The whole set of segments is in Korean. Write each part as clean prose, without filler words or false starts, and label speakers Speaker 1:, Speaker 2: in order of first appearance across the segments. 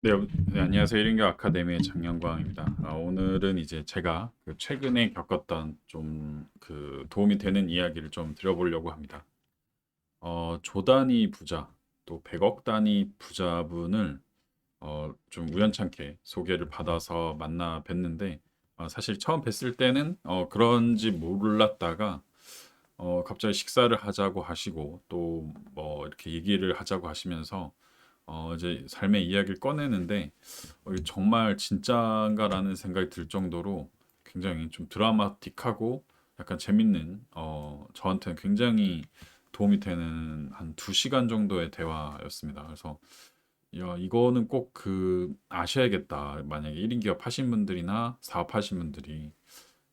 Speaker 1: 네, 네, 안녕하세요. 1인교 아카데미의 장영광입니다. 오늘은 이제 제가 최근에 겪었던 좀 도움이 되는 이야기를 좀 드려보려고 합니다. 조 단위 부자, 또 100억 단위 부자분을 좀 우연찮게 소개를 받아서 만나 뵀는데, 사실 처음 뵀을 때는 그런지 몰랐다가 갑자기 식사를 하자고 하시고 또 뭐 이렇게 얘기를 하자고 하시면서 이제 삶의 이야기를 꺼내는데 이게 정말 진짠가라는 생각이 들 정도로 굉장히 좀 드라마틱하고 약간 재밌는 저한테는 굉장히 도움이 되는 한 2시간 정도의 대화였습니다. 그래서 야, 이거는 꼭 아셔야겠다. 만약에 1인 기업 하신 분들이나 사업하신 분들이.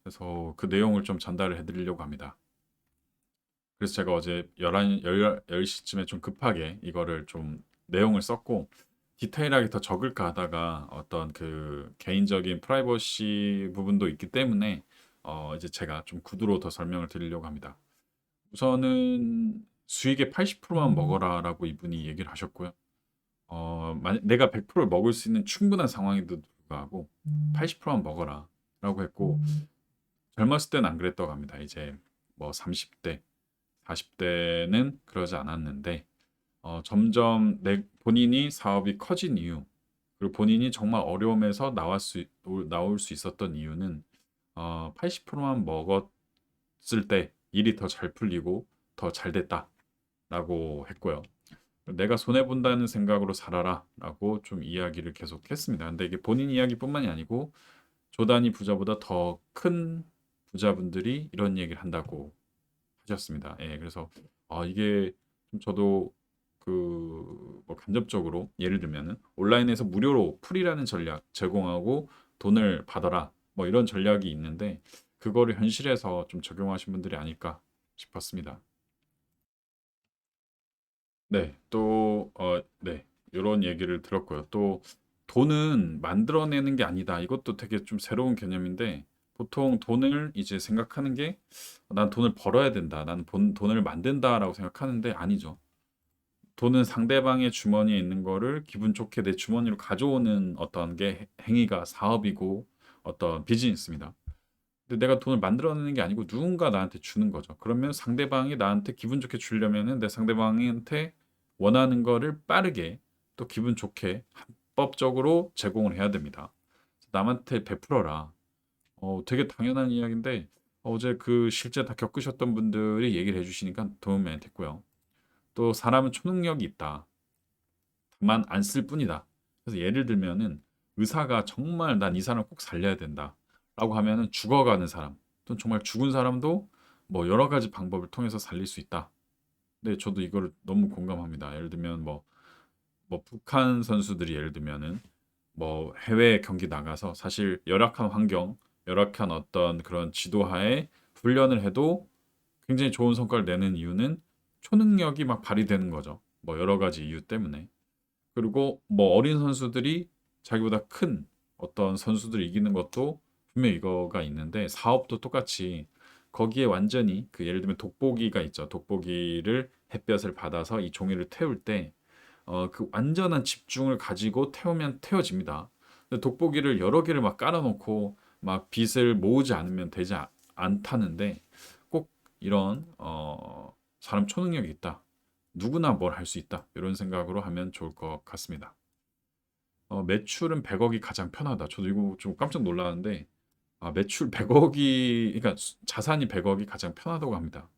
Speaker 1: 그래서 그 내용을 좀 전달을 해드리려고 합니다. 그래서 제가 어제 10시쯤에 좀 급하게 이거를 좀 내용을 썼고 디테일하게 더 적을까 하다가 어떤 개인적인 프라이버시 부분도 있기 때문에 이제 제가 좀 구두로 더 설명을 드리려고 합니다. 우선은 수익의 80%만 먹어라라고 이분이 얘기를 하셨고요. 내가 100%를 먹을 수 있는 충분한 상황에도 불구하고 80%만 먹어라라고 했고 젊었을 때는 안 그랬다고 합니다. 이제 뭐 30대 40대는 그러지 않았는데 점점 본인이 사업이 커진 이유 그리고 본인이 정말 어려움에서 나올 수 있었던 이유는 80%만 먹었을 때 일이 더 잘 풀리고 더 잘 됐다라고 했고요. 내가 손해 본다는 생각으로 살아라라고 좀 이야기를 계속했습니다. 근데 이게 본인 이야기뿐만이 아니고 조단위 부자보다 더 큰 부자분들이 이런 얘기를 한다고 하셨습니다. 예, 그래서 이게 좀 저도 뭐 간접적으로 예를 들면은 온라인에서 무료로 풀이라는 전략 제공하고 돈을 받아라 뭐 이런 전략이 있는데 그거를 현실에서 좀 적용하신 분들이 아닐까 싶었습니다. 네, 또 네, 이런 얘기를 들었고요. 또 돈은 만들어내는 게 아니다. 이것도 되게 좀 새로운 개념인데 보통 돈을 이제 생각하는 게 난 돈을 벌어야 된다. 난 돈을 만든다라고 생각하는데 아니죠. 돈은 상대방의 주머니에 있는 거를 기분 좋게 내 주머니로 가져오는 어떤 게 행위가 사업이고 어떤 비즈니스입니다. 근데 내가 돈을 만들어내는 게 아니고 누군가 나한테 주는 거죠. 그러면 상대방이 나한테 기분 좋게 주려면은 내 상대방한테 원하는 거를 빠르게 또 기분 좋게 합법적으로 제공을 해야 됩니다. 남한테 베풀어라. 되게 당연한 이야기인데 어제 실제 다 겪으셨던 분들이 얘기를 해주시니까 도움이 많이 됐고요. 또 사람은 초능력이 있다. 만 안 쓸 뿐이다. 그래서 예를 들면은 의사가 정말 난 이 사람 꼭 살려야 된다. 라고 하면은 죽어가는 사람, 또는 정말 죽은 사람도 뭐 여러 가지 방법을 통해서 살릴 수 있다. 근데 저도 이거를 너무 공감합니다. 예를 들면 뭐 북한 선수들이 예를 들면은 뭐 해외 경기 나가서 사실 열악한 환경, 열악한 어떤 그런 지도하에 훈련을 해도 굉장히 좋은 성과를 내는 이유는 초능력이 막 발휘되는 거죠. 뭐 여러 가지 이유 때문에. 그리고 뭐 어린 선수들이 자기보다 큰 어떤 선수들을 이기는 것도 분명히 이거가 있는데 사업도 똑같이 거기에 완전히 예를 들면 돋보기가 있죠. 돋보기를 햇볕을 받아서 이 종이를 태울 때 완전한 집중을 가지고 태우면 태워집니다. 근데 돋보기를 여러 개를 막 깔아놓고 막 빛을 모으지 않으면 되지 않다는데 꼭 이런 사람 초능력이 있다. 누구나 뭘 할 수 있다. 이런 생각으로 하면 좋을 것 같습니다. 매출은 100억이 가장 편하다. 저도 이거 좀 깜짝 놀랐는데 매출 100억이 그러니까 자산이 100억이 가장 편하다고 합니다.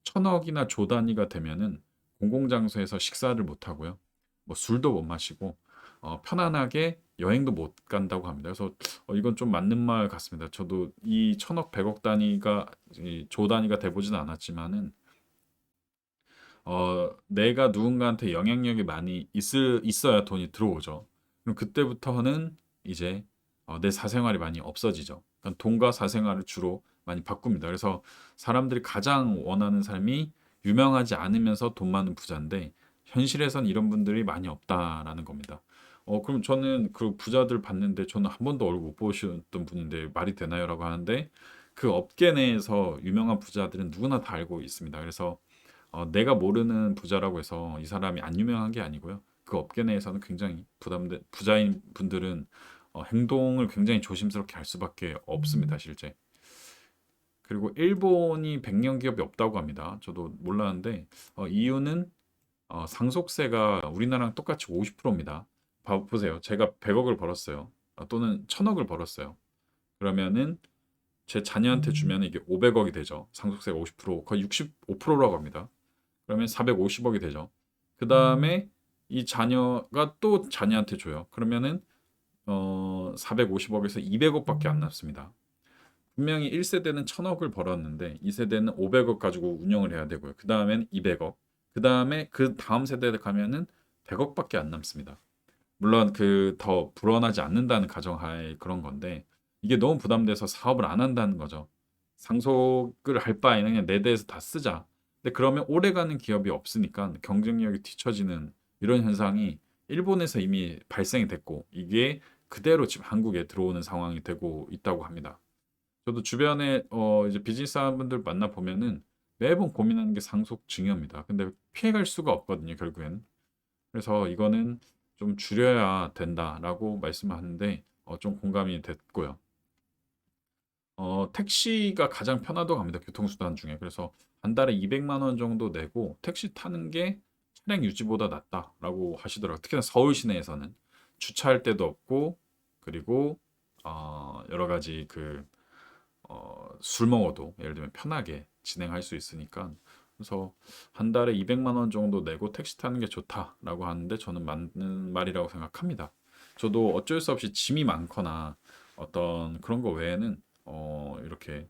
Speaker 1: 1000억이나 조 단위가 되면은 공공장소에서 식사를 못 하고요. 뭐 술도 못 마시고 편안하게 여행도 못 간다고 합니다. 그래서 이건 좀 맞는 말 같습니다. 저도 이 1000억, 100억 단위가 조 단위가 돼보진 않았지만은 내가 누군가한테 영향력이 많이 있어야 돈이 들어오죠. 그럼 그때부터는 이제 내 사생활이 많이 없어지죠. 그러니까 돈과 사생활을 주로 많이 바꿉니다. 그래서 사람들이 가장 원하는 삶이 유명하지 않으면서 돈 많은 부자인데 현실에선 이런 분들이 많이 없다라는 겁니다. 그럼 저는 그 부자들 봤는데 저는 한 번도 얼굴 못 보셨던 분인데 말이 되나요라고 하는데 그 업계 내에서 유명한 부자들은 누구나 다 알고 있습니다. 그래서 내가 모르는 부자라고 해서 이 사람이 안 유명한 게 아니고요. 그 업계 내에서는 굉장히 부담돼 부자인 분들은 행동을 굉장히 조심스럽게 할 수밖에 없습니다, 실제. 그리고 일본이 100년 기업이 없다고 합니다. 저도 몰랐는데 이유는 상속세가 우리나라랑 똑같이 50%입니다. 보세요. 제가 100억을 벌었어요. 또는 1000억을 벌었어요. 그러면은 제 자녀한테 주면 이게 500억이 되죠. 상속세가 50%, 거의 65%라고 합니다. 그러면 450억이 되죠. 그 다음에 이 자녀가 또 자녀한테 줘요. 그러면은 450억에서 200억밖에 안 남습니다. 분명히 1세대는 1000억을 벌었는데 2세대는 500억 가지고 운영을 해야 되고요. 그 다음엔 200억. 그 다음에 그 다음 세대에 가면은 100억밖에 안 남습니다. 물론 그 더 불어나지 않는다는 가정하에 그런 건데 이게 너무 부담돼서 사업을 안 한다는 거죠. 상속을 할 바에는 그냥 내 대에서 다 쓰자. 근데 그러면 오래가는 기업이 없으니까 경쟁력이 뒤처지는 이런 현상이 일본에서 이미 발생이 됐고 이게 그대로 지금 한국에 들어오는 상황이 되고 있다고 합니다. 저도 주변에 이제 비즈니스 하는 분들 만나 보면은 매번 고민하는 게 상속 증여입니다. 근데 피해갈 수가 없거든요, 결국에는. 그래서 이거는 좀 줄여야 된다라고 말씀하는데 좀 공감이 됐고요. 택시가 가장 편하다고 합니다. 교통수단 중에. 그래서 한 달에 200만 원 정도 내고 택시 타는 게 차량 유지보다 낫다라고 하시더라고요. 특히나 서울 시내에서는 주차할 데도 없고 그리고 여러 가지 술 먹어도 예를 들면 편하게 진행할 수 있으니까 그래서 한 달에 200만 원 정도 내고 택시 타는 게 좋다라고 하는데 저는 맞는 말이라고 생각합니다. 저도 어쩔 수 없이 짐이 많거나 어떤 그런 거 외에는 이렇게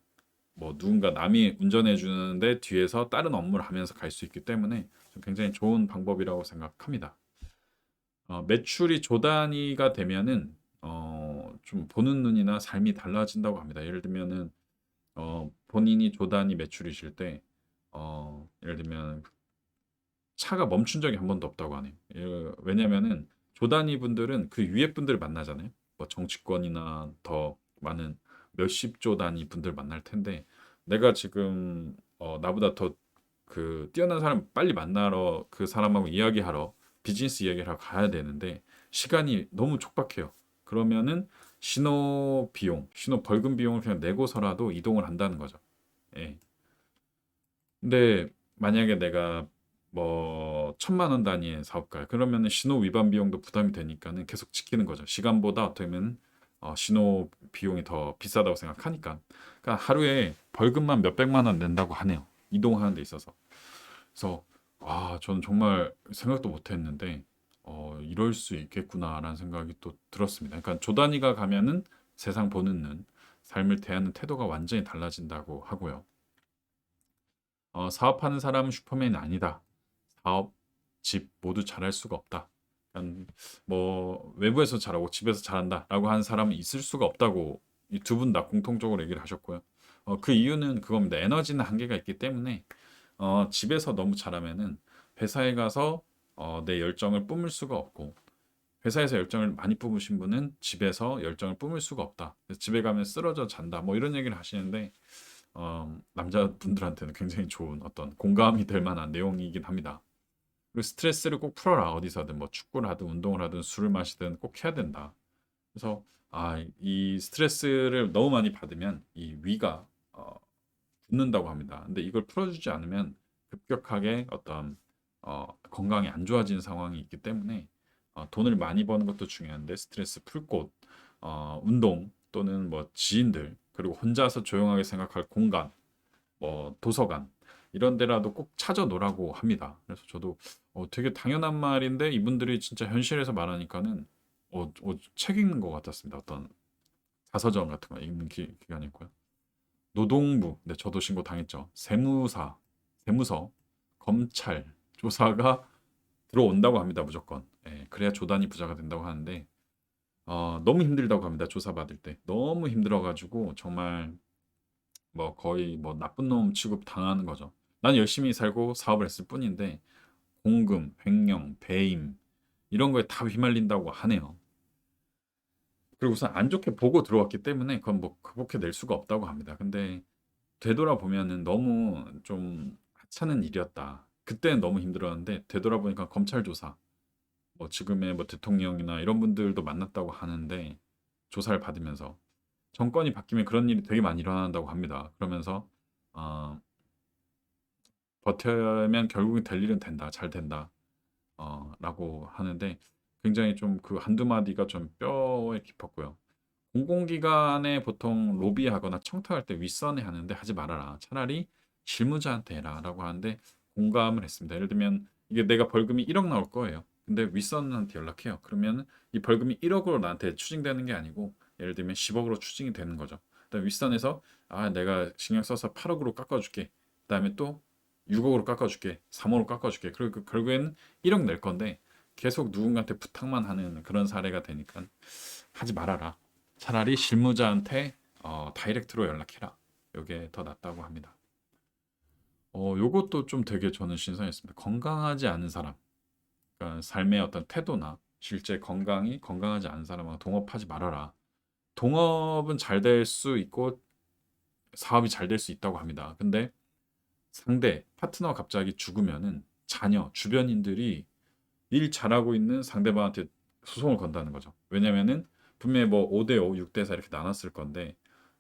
Speaker 1: 뭐 누군가 남이 운전해 주는데 뒤에서 다른 업무를 하면서 갈 수 있기 때문에 굉장히 좋은 방법이라고 생각합니다. 매출이 조 단위가 되면은 좀 보는 눈이나 삶이 달라진다고 합니다. 예를 들면은 본인이 조 단위 매출이실 때 예를 들면 차가 멈춘 적이 한 번도 없다고 하네요. 왜냐면은 조 단위 분들은 그 위에 분들을 만나잖아요. 뭐 정치권이나 더 많은 몇십 조 단위 분들 만날 텐데 내가 지금 나보다 더 뛰어난 사람 빨리 만나러 그 사람하고 이야기하러 비즈니스 이야기를 하러 가야 되는데 시간이 너무 촉박해요. 그러면은 신호 비용, 신호 벌금 비용을 그냥 내고서라도 이동을 한다는 거죠. 예. 근데 만약에 내가 뭐 1000만 원 단위의 사업가야. 그러면은 신호 위반 비용도 부담이 되니까는 계속 지키는 거죠. 시간보다 어떻게 보면 신호 비용이 더 비싸다고 생각하니까. 그러니까 하루에 벌금만 몇백만 원 낸다고 하네요. 이동하는 데 있어서. 그래서 저는 정말 생각도 못 했는데 이럴 수 있겠구나라는 생각이 또 들었습니다. 그러니까 조 단위가 가면은 세상 보는 눈, 삶을 대하는 태도가 완전히 달라진다고 하고요. 사업하는 사람은 슈퍼맨이 아니다. 사업, 집 모두 잘할 수가 없다. 뭐 외부에서 잘하고 집에서 잘한다라고 하는 사람은 있을 수가 없다고 이 두 분 다 공통적으로 얘기를 하셨고요. 그 이유는 그겁니다. 에너지는 한계가 있기 때문에 집에서 너무 잘하면은 회사에 가서 내 열정을 뿜을 수가 없고 회사에서 열정을 많이 뿜으신 분은 집에서 열정을 뿜을 수가 없다. 그래서 집에 가면 쓰러져 잔다. 뭐 이런 얘기를 하시는데 남자분들한테는 굉장히 좋은 어떤 공감이 될 만한 내용이긴 합니다. 그리고 스트레스를 꼭 풀어라. 어디서든 뭐 축구를 하든 운동을 하든 술을 마시든 꼭 해야 된다. 그래서 이 스트레스를 너무 많이 받으면 이 위가 붓는다고 합니다. 근데 이걸 풀어주지 않으면 급격하게 어떤 건강이 안 좋아지는 상황이 있기 때문에 돈을 많이 버는 것도 중요한데 스트레스 풀 곳, 운동 또는 뭐 지인들 그리고 혼자서 조용하게 생각할 공간, 뭐 도서관 이런 데라도 꼭 찾아 놓으라고 합니다. 그래서 저도 되게 당연한 말인데 이분들이 진짜 현실에서 말하니까는 책 읽는 것 같았습니다. 어떤 자서전 같은 거 읽는 기간이었고요. 노동부, 네, 저도 신고 당했죠. 세무서, 검찰 조사가 들어온다고 합니다. 무조건. 예, 그래야 조단이 부자가 된다고 하는데 너무 힘들다고 합니다. 조사 받을 때 너무 힘들어가지고 정말 뭐 거의 뭐 나쁜 놈 취급 당하는 거죠. 난 열심히 살고 사업을 했을 뿐인데 공금, 횡령, 배임 이런 거에 다 휘말린다고 하네요. 그리고 우선 안 좋게 보고 들어왔기 때문에 그건 뭐 극복해 낼 수가 없다고 합니다. 근데 되돌아보면은 너무 좀 하찮은 일이었다. 그때는 너무 힘들었는데 되돌아보니까 검찰 조사, 뭐 지금의 뭐 대통령이나 이런 분들도 만났다고 하는데 조사를 받으면서 정권이 바뀌면 그런 일이 되게 많이 일어난다고 합니다. 그러면서 어, 버텨면 결국엔 될 일은 된다, 잘 된다, 라고 하는데 굉장히 좀 그 한두 마디가 좀 뼈에 깊었고요. 공공기관에 보통 로비하거나 청탁할 때 윗선에 하는데 하지 말아라. 차라리 실무자한테 해라라고 하는데 공감을 했습니다. 예를 들면 이게 내가 벌금이 1억 나올 거예요. 근데 윗선한테 연락해요. 그러면 이 벌금이 1억으로 나한테 추징되는 게 아니고 예를 들면 10억으로 추징이 되는 거죠. 그다음에 윗선에서 내가 신경 써서 8억으로 깎아줄게. 그다음에 또 6억으로 깎아줄게. 3억으로 깎아줄게. 그리고 결국에는 1억 낼 건데 계속 누군가한테 부탁만 하는 그런 사례가 되니까 하지 말아라. 차라리 실무자한테 다이렉트로 연락해라. 요게 더 낫다고 합니다. 요것도 좀 되게 저는 신선했습니다. 건강하지 않은 사람, 그러니까 삶의 어떤 태도나 실제 건강하지 않은 사람하고 동업하지 말아라. 동업은 잘 될 수 있고 사업이 잘 될 수 있다고 합니다. 근데 상대 파트너가 갑자기 죽으면은 자녀, 주변인들이 일 잘하고 있는 상대방한테 소송을 건다는 거죠. 왜냐면은 분명히 뭐 5대 5, 6대 4 이렇게 나눴을 건데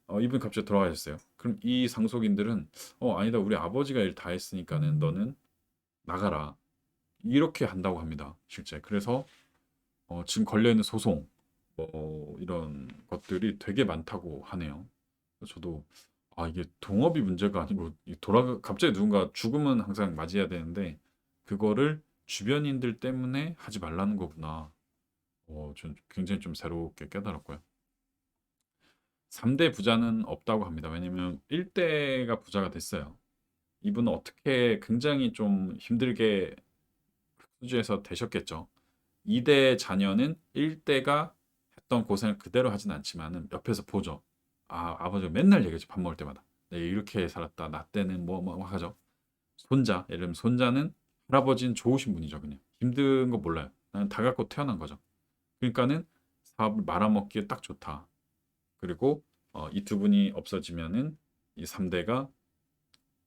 Speaker 1: 이분이 갑자기 돌아가셨어요. 그럼 이 상속인들은 아니다. 우리 아버지가 일 다 했으니까는 너는 나가라. 이렇게 한다고 합니다. 실제. 그래서 지금 걸려 있는 소송 뭐 이런 것들이 되게 많다고 하네요. 저도 이게 동업이 문제가 아니고 갑자기 누군가 죽으면 항상 맞이해야 되는데 그거를 주변인들 때문에 하지 말라는 거구나. 전 굉장히 좀 새롭게 깨달았고요. 3대 부자는 없다고 합니다. 왜냐면 1대가 부자가 됐어요. 이분은 어떻게 굉장히 좀 힘들게 수주에서 되셨겠죠. 2대 자녀는 1대가 했던 고생을 그대로 하진 않지만은 옆에서 보죠. 아버지가 맨날 얘기하죠. 밥 먹을 때마다. 네, 이렇게 살았다. 나 때는 뭐 하죠. 손자, 예를 들면 손자는 할아버지는 좋으신 분이죠. 그냥 힘든 거 몰라요. 나는 다 갖고 태어난 거죠. 그러니까는 사업을 말아먹기에 딱 좋다. 그리고 이 두 분이 없어지면은 이 3대가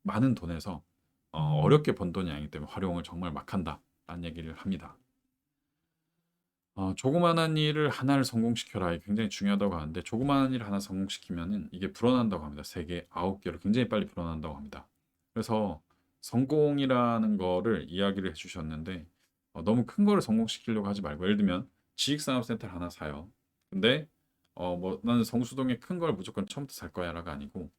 Speaker 1: 많은 돈에서 어렵게 번 돈이 아니기 때문에 활용을 정말 막 한다라는 얘기를 합니다. 조그마한 일을 하나를 성공시켜라. 이게 굉장히 중요하다고 하는데 조그마한 일을 하나 성공시키면은 이게 불어난다고 합니다. 3개, 9개로 굉장히 빨리 불어난다고 합니다. 그래서 성공이라는 거를 이야기를 해주셨는데 너무 큰 거를 성공시키려고 하지 말고 예를 들면 지식산업센터를 하나 사요. 근데 뭐 나는 성수동에 큰 걸 무조건 처음부터 살 거야라가 아니고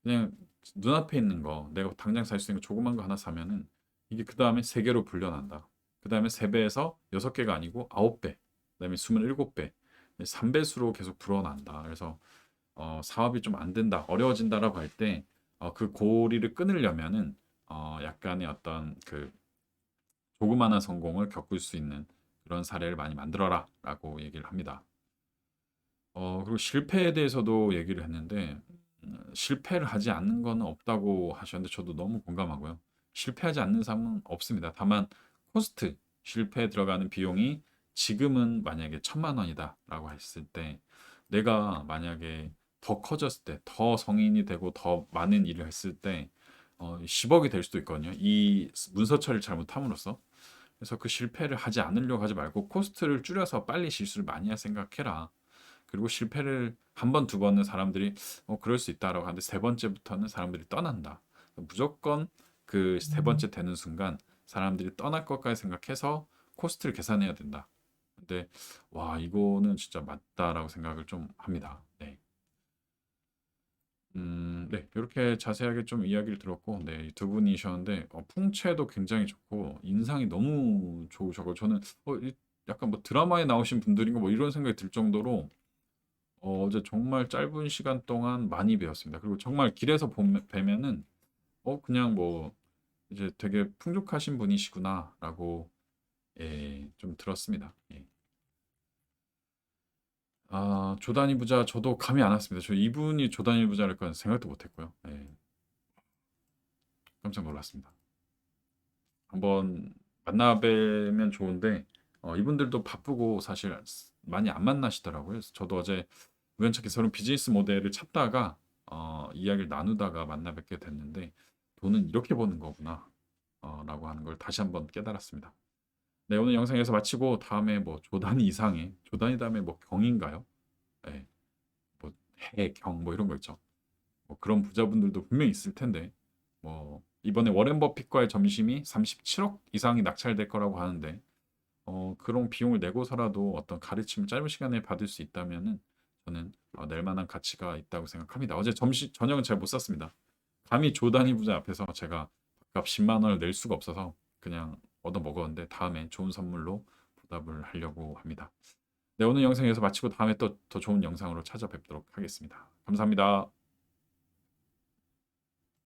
Speaker 1: 그냥 눈앞에 있는 거 내가 당장 살 수 있는 거 조그만 거 하나 사면은 이게 그 다음에 3개로 불려난다. 그 다음에 3배에서 6개가 아니고 9배, 그 다음에 27배, 3배수로 계속 불어난다. 그래서 사업이 좀 안 된다, 어려워진다라고 할 때 그 고리를 끊으려면은 약간의 어떤 그 조그마한 성공을 겪을 수 있는 그런 사례를 많이 만들어라라고 얘기를 합니다. 그리고 실패에 대해서도 얘기를 했는데 실패를 하지 않는 거는 없다고 하셨는데 저도 너무 공감하고요. 실패하지 않는 삶은 없습니다. 다만 코스트, 실패에 들어가는 비용이 지금은 만약에 1,000만 원이다라고 했을 때 내가 만약에 더 커졌을 때, 더 성인이 되고 더 많은 일을 했을 때 10억이 될 수도 있거든요. 이 문서 처리를 잘못함으로써. 그래서 그 실패를 하지 않으려고 하지 말고 코스트를 줄여서 빨리 실수를 많이 할 생각해라. 그리고 실패를 한 번, 두 번은 사람들이 그럴 수 있다라고 하는데 세 번째부터는 사람들이 떠난다. 무조건 그 세 번째 되는 순간 사람들이 떠날 것까지 생각해서 코스트를 계산해야 된다. 근데 와 이거는 진짜 맞다라고 생각을 좀 합니다. 네. 네, 이렇게 자세하게 좀 이야기를 들었고, 네, 두 분이셨는데, 풍채도 굉장히 좋고, 인상이 너무 좋으셔고, 저는, 약간 뭐 드라마에 나오신 분들인가 뭐 이런 생각이 들 정도로, 어제 정말 짧은 시간 동안 많이 배웠습니다. 그리고 정말 길에서 뵈면은 그냥 뭐 이제 되게 풍족하신 분이시구나라고 좀 들었습니다. 예. 조단위 부자 저도 감이 안 왔습니다. 저 이분이 조단위 부자일 거는 생각도 못했고요. 예, 깜짝 놀랐습니다. 한번 만나 뵈면 좋은데 이분들도 바쁘고 사실 많이 안 만나시더라고요. 그래서 저도 어제 우연찮게 새로운 비즈니스 모델을 찾다가 이야기를 나누다가 만나 뵙게 됐는데 돈은 이렇게 버는 거구나 라고 하는 걸 다시 한번 깨달았습니다. 네, 오늘 영상 여기서 마치고 다음에 뭐 조단 이상의 조단이 다음에 뭐 경인가요? 네, 뭐 해, 경 뭐 이런 거 있죠. 뭐 그런 부자분들도 분명히 있을 텐데 뭐 이번에 워렌 버핏과의 점심이 37억 이상이 낙찰될 거라고 하는데 그런 비용을 내고서라도 어떤 가르침을 짧은 시간에 받을 수 있다면은 저는 낼 만한 가치가 있다고 생각합니다. 어제 점심 저녁은 잘 못 샀습니다. 감히 조단위 부자 앞에서 제가 밥값 10만 원을 낼 수가 없어서 그냥 얻어 먹었는데 다음에 좋은 선물로 보답을 하려고 합니다. 네, 오늘 영상 여기서 마치고 다음에 또 더 좋은 영상으로 찾아뵙도록 하겠습니다. 감사합니다.